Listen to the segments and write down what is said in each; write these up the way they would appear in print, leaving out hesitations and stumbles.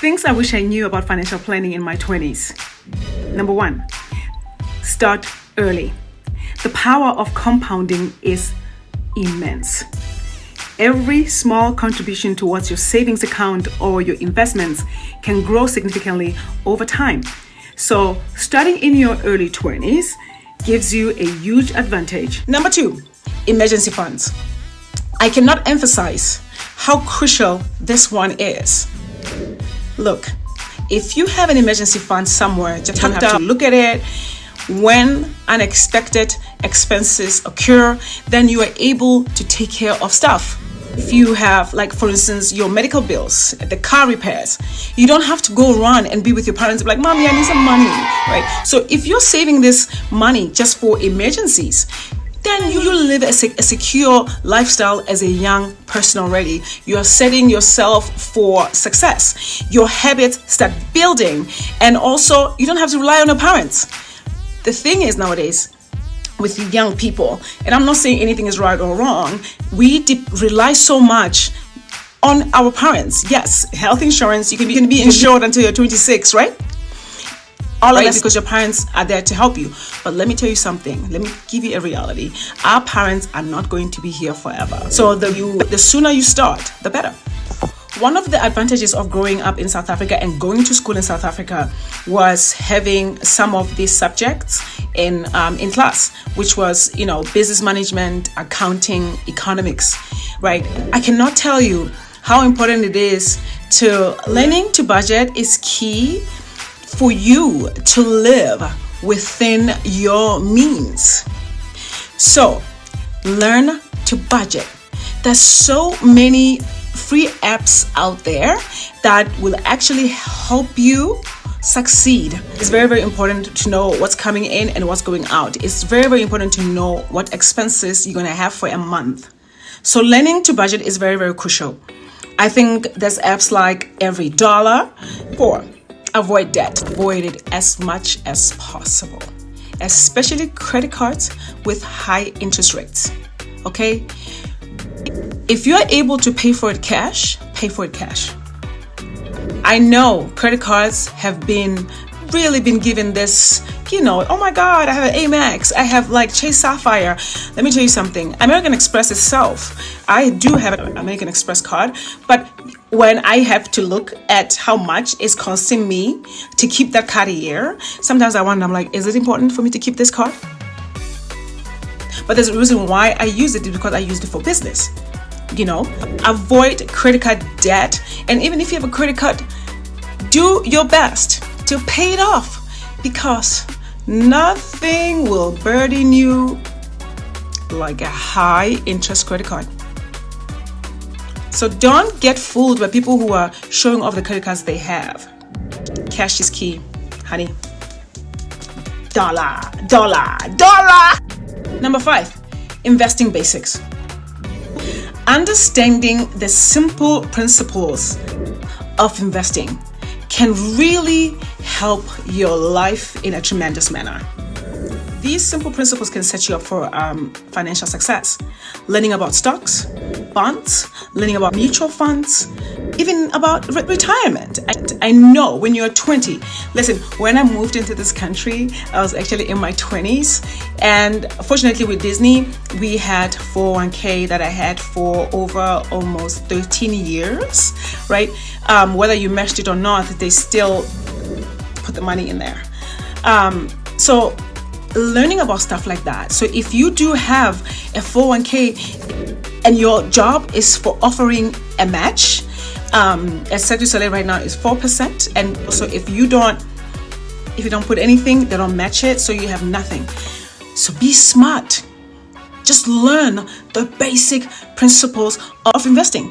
Things I wish I knew about financial planning in my 20s. Number 1, start early. The power of compounding is immense. Every small contribution towards your savings account or your investments can grow significantly over time. So starting in your early 20s gives you a huge advantage. Number 2, emergency funds. I cannot emphasize how crucial this one is. Look, if you have an emergency fund somewhere, just have to look at it. When unexpected expenses occur, then you are able to take care of stuff. If you have, like, for instance, your medical bills, the car repairs, you don't have to go run and be with your parents and be like, Mommy, I need some money, right? So if you're saving this money just for emergencies, then you live a secure lifestyle as a young person already. You are setting yourself for success. Your habits start building, and also you don't have to rely on your parents. The thing is, nowadays, with young people, and I'm not saying anything is right or wrong, we rely so much on our parents. Yes, health insurance, you can be insured until you're 26, right? All of that because your parents are there to help you. But let me tell you something. Let me give you a reality. Our parents are not going to be here forever. So the sooner you start, the better. One of the advantages of growing up in South Africa and going to school in South Africa was having some of these subjects in class, which was, business management, accounting, economics, right? I cannot tell you how important it is to learning to budget is key for you to live within your means. So learn to budget. There's so many free apps out there that will actually help you succeed. It's very, very important to know what's coming in and what's going out. It's very, very important to know what expenses you're going to have for a month. So learning to budget is very, very crucial. I think there's apps like Every Dollar. 4, avoid debt. Avoid it as much as possible, especially credit cards with high interest rates. Okay? If you're able to pay for it cash, pay for it cash. I know credit cards have really been given this, oh my God, I have an Amex, I have Chase Sapphire. Let me tell you something. American Express itself, I do have an American Express card, but when I have to look at how much it's costing me to keep that card a year, sometimes I wonder, I'm like, is it important for me to keep this card? But there's a reason why I use it, because I used it for business. Avoid credit card debt. And even if you have a credit card, do your best to pay it off, because nothing will burden you like a high interest credit card. So don't get fooled by people who are showing off the credit cards they have. Cash is key, honey. Dollar. Number 5, investing basics. Understanding the simple principles of investing can really help your life in a tremendous manner. These simple principles can set you up for financial success. Learning about stocks, bonds, learning about mutual funds, even about retirement. I know when you're 20, listen, when I moved into this country, I was actually in my 20s. And fortunately with Disney, we had 401k that I had for over almost 13 years, right? Whether you meshed it or not, they still put the money in there. So learning about stuff like that. So if you do have a 401k and your job is for offering a match, as Cirque du Soleil right now is 4%, and so if you don't put anything, they don't match it, so you have nothing. So be smart. Just learn the basic principles of investing.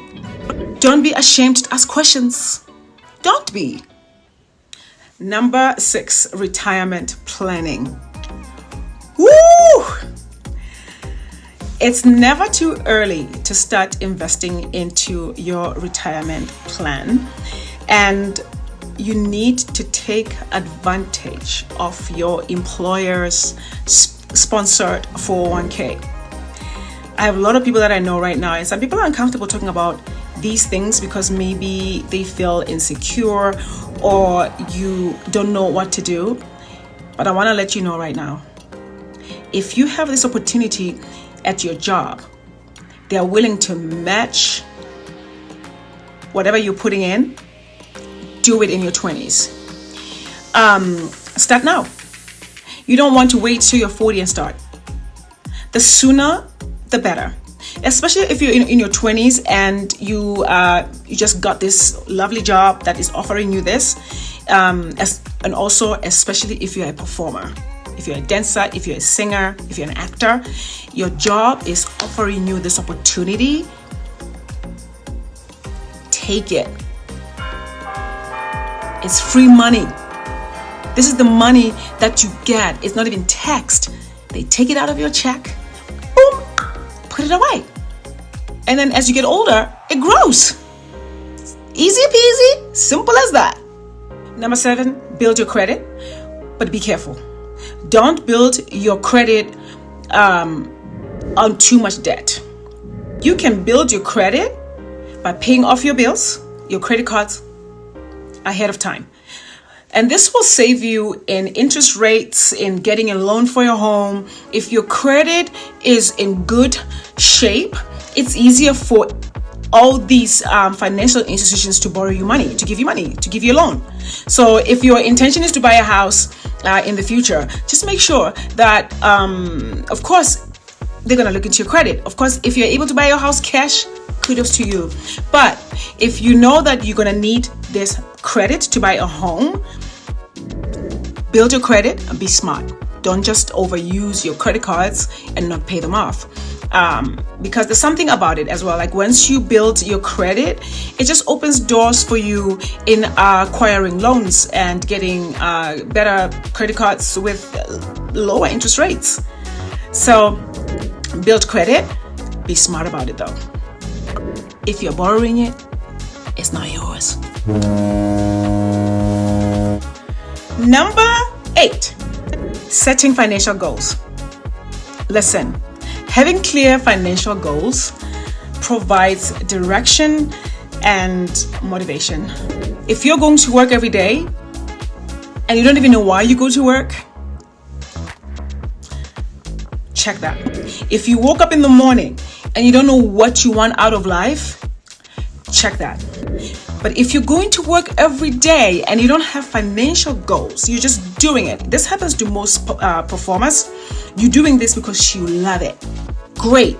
Don't be ashamed to ask questions. Don't be. Number 6, retirement planning. Woo! It's never too early to start investing into your retirement plan, and you need to take advantage of your employer's sponsored 401k. I have a lot of people that I know right now, and some people are uncomfortable talking about these things because maybe they feel insecure or you don't know what to do. But I want to let you know right now, if you have this opportunity at your job, they are willing to match whatever you're putting in. Do it in your 20s. Start now. You don't want to wait till you're 40 and start. The sooner, the better. Especially if you're in your 20s and you just got this lovely job that is offering you this. And also, especially if you're a performer. If you're a dancer, if you're a singer, if you're an actor, your job is offering you this opportunity. Take it. It's free money. This is the money that you get. It's not even taxed. They take it out of your check, boom, put it away. And then as you get older, it grows. Easy peasy, simple as that. Number 7, build your credit, but be careful. Don't build your credit on too much debt. You can build your credit by paying off your bills, your credit cards, ahead of time. And this will save you in interest rates, in getting a loan for your home. If your credit is in good shape, it's easier for all these financial institutions to borrow you money, to give you a loan. So if your intention is to buy a house in the future, just make sure that, of course, they're going to look into your credit. Of course, if you're able to buy your house cash, kudos to you. But if you know that you're going to need this credit to buy a home, build your credit and be smart. Don't just overuse your credit cards and not pay them off. Because there's something about it as well. Like once you build your credit, it just opens doors for you in acquiring loans and getting better credit cards with lower interest rates. So build credit, be smart about it though. If you're borrowing it, it's not yours. Number 8, setting financial goals. Listen, having clear financial goals provides direction and motivation. If you're going to work every day and you don't even know why you go to work, check that. If you woke up in the morning and you don't know what you want out of life, check that. But if you're going to work every day and you don't have financial goals, you're just doing it. This happens to most performers. You're doing this because you love it. Great.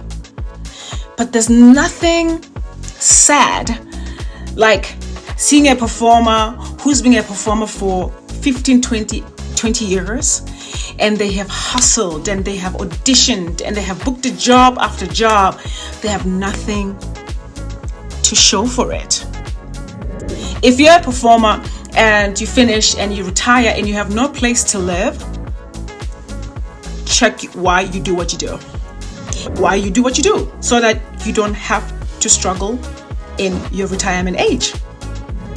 But there's nothing sad like seeing a performer who's been a performer for 15, 20 years, and they have hustled and they have auditioned and they have booked a job after job. They have nothing to show for it. If you're a performer and you finish and you retire and you have no place to live, check why you do what you do. Why you do what you do, so that you don't have to struggle in your retirement age.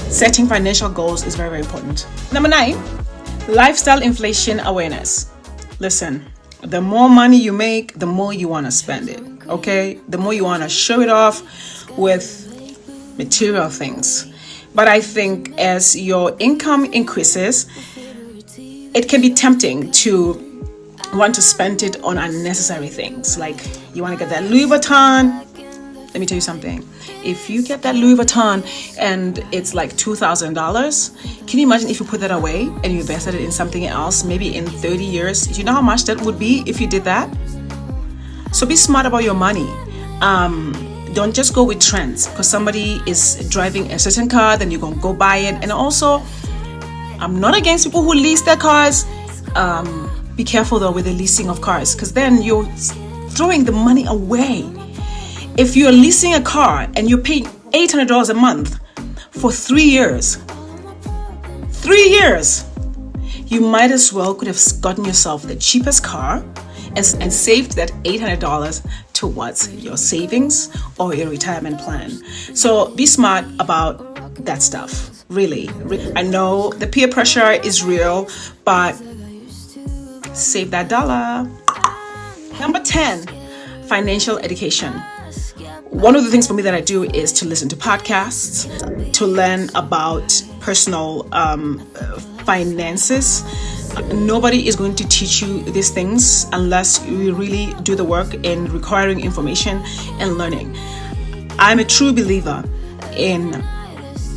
Setting financial goals is very, very important. Number 9, lifestyle inflation awareness. Listen, the more money you make, the more you want to spend it, okay? The more you want to show it off with material things. But I think as your income increases, it can be tempting to want to spend it on unnecessary things. Like you want to get that Louis Vuitton. Let me tell you something. If you get that Louis Vuitton and it's like $2,000, can you imagine if you put that away and you invested it in something else, maybe in 30 years? Do you know how much that would be if you did that? So be smart about your money. Don't just go with trends because somebody is driving a certain car, then you're going to go buy it. And also, I'm not against people who lease their cars. Be careful though with the leasing of cars, because then you're throwing the money away. If you're leasing a car and you're paying $800 a month for 3 years, you might as well could have gotten yourself the cheapest car and saved that $800 towards your savings or your retirement plan. So be smart about that stuff. Really. I know the peer pressure is real, but save that dollar. Number 10, financial education. One of the things for me that I do is to listen to podcasts, to learn about personal finances. Nobody is going to teach you these things unless you really do the work in requiring information and learning. I'm a true believer in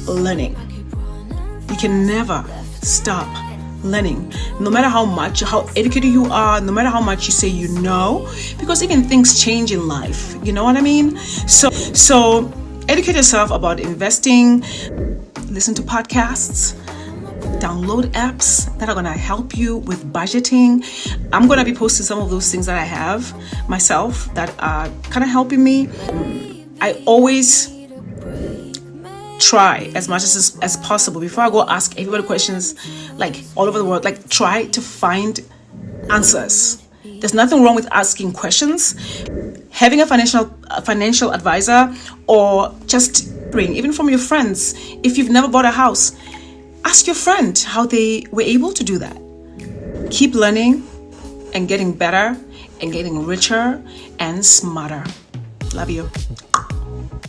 learning. You can never stop learning, no matter how educated you are, no matter how much you say you know, because even things change in life. You know what I mean? So educate yourself about investing, listen to podcasts, download apps that are going to help you with budgeting. I'm going to be posting some of those things that I have myself that are kind of helping me. I always try as much as possible before I go ask everybody questions like all over the world, like try to find answers. There's nothing wrong with asking questions. Having a financial advisor, or just bring, even from your friends. If you've never bought a house, ask your friend how they were able to do that. Keep learning and getting better and getting richer and smarter. Love you.